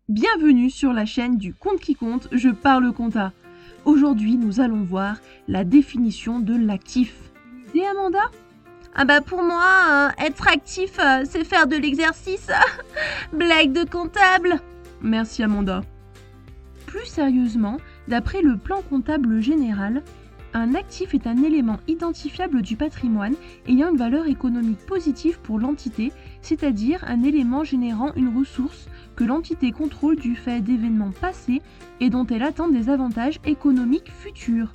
Bienvenue sur la chaîne du Compte qui compte, je parle compta. Aujourd'hui, nous allons voir la définition de l'actif. Et Amanda? Pour moi, être actif, c'est faire de l'exercice. Blague de comptable. Merci Amanda. Plus sérieusement, d'après le plan comptable général, un actif est un élément identifiable du patrimoine ayant une valeur économique positive pour l'entité, c'est-à-dire un élément générant une ressource que l'entité contrôle du fait d'événements passés et dont elle attend des avantages économiques futurs.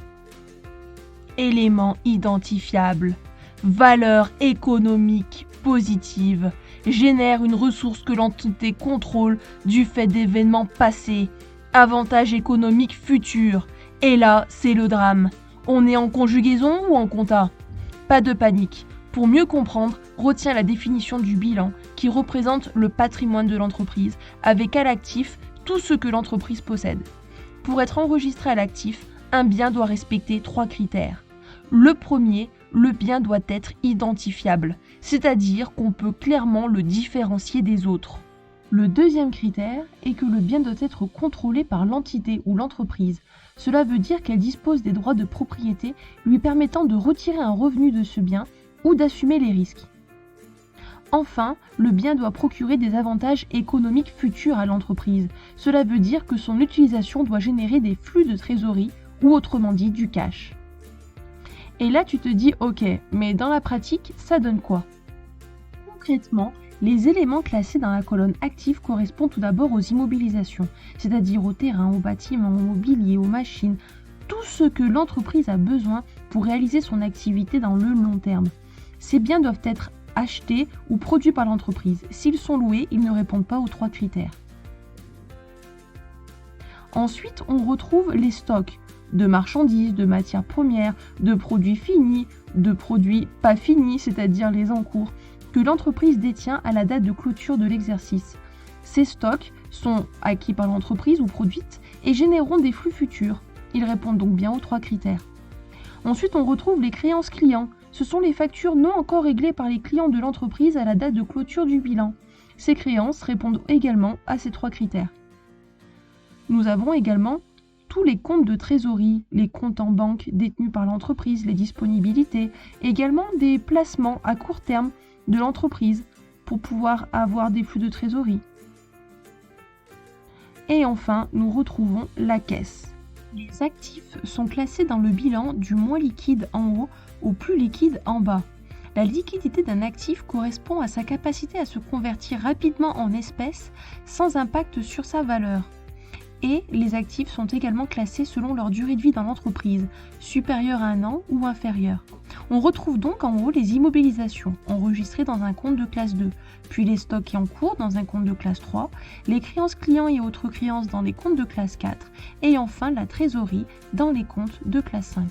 Élément identifiable, valeur économique positive, génère une ressource que l'entité contrôle du fait d'événements passés, avantages économiques futurs. Et là, c'est le drame. On est en conjugaison ou en compta? Pas de panique. Pour mieux comprendre, retiens la définition du bilan qui représente le patrimoine de l'entreprise avec à l'actif tout ce que l'entreprise possède. Pour être enregistré à l'actif, un bien doit respecter 3 critères. Le premier, le bien doit être identifiable, c'est-à-dire qu'on peut clairement le différencier des autres. Le deuxième critère est que le bien doit être contrôlé par l'entité ou l'entreprise. Cela veut dire qu'elle dispose des droits de propriété lui permettant de retirer un revenu de ce bien ou d'assumer les risques. Enfin, le bien doit procurer des avantages économiques futurs à l'entreprise. Cela veut dire que son utilisation doit générer des flux de trésorerie ou autrement dit du cash. Et là tu te dis ok, mais dans la pratique, ça donne quoi? Concrètement, les éléments classés dans la colonne active correspondent tout d'abord aux immobilisations, c'est-à-dire aux terrains, aux bâtiments, au mobilier, aux machines, tout ce que l'entreprise a besoin pour réaliser son activité dans le long terme. Ces biens doivent être achetés ou produits par l'entreprise. S'ils sont loués, ils ne répondent pas aux 3 critères. Ensuite, on retrouve les stocks de marchandises, de matières premières, de produits finis, de produits pas finis, c'est-à-dire les encours, que l'entreprise détient à la date de clôture de l'exercice. Ces stocks sont acquis par l'entreprise ou produites et généreront des flux futurs. Ils répondent donc bien aux 3 critères. Ensuite, on retrouve les créances clients. Ce sont les factures non encore réglées par les clients de l'entreprise à la date de clôture du bilan. Ces créances répondent également à ces 3 critères. Nous avons également tous les comptes de trésorerie, les comptes en banque détenus par l'entreprise, les disponibilités, également des placements à court terme de l'entreprise pour pouvoir avoir des flux de trésorerie. Et enfin, nous retrouvons la caisse. Les actifs sont classés dans le bilan du moins liquide en haut au plus liquide en bas. La liquidité d'un actif correspond à sa capacité à se convertir rapidement en espèces sans impact sur sa valeur. Et les actifs sont également classés selon leur durée de vie dans l'entreprise, supérieure à 1 an ou inférieure. On retrouve donc en haut les immobilisations, enregistrées dans un compte de classe 2, puis les stocks en cours dans un compte de classe 3, les créances clients et autres créances dans les comptes de classe 4, et enfin la trésorerie dans les comptes de classe 5.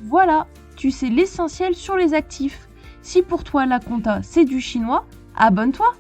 Voilà, tu sais l'essentiel sur les actifs. Si pour toi la compta c'est du chinois, abonne-toi!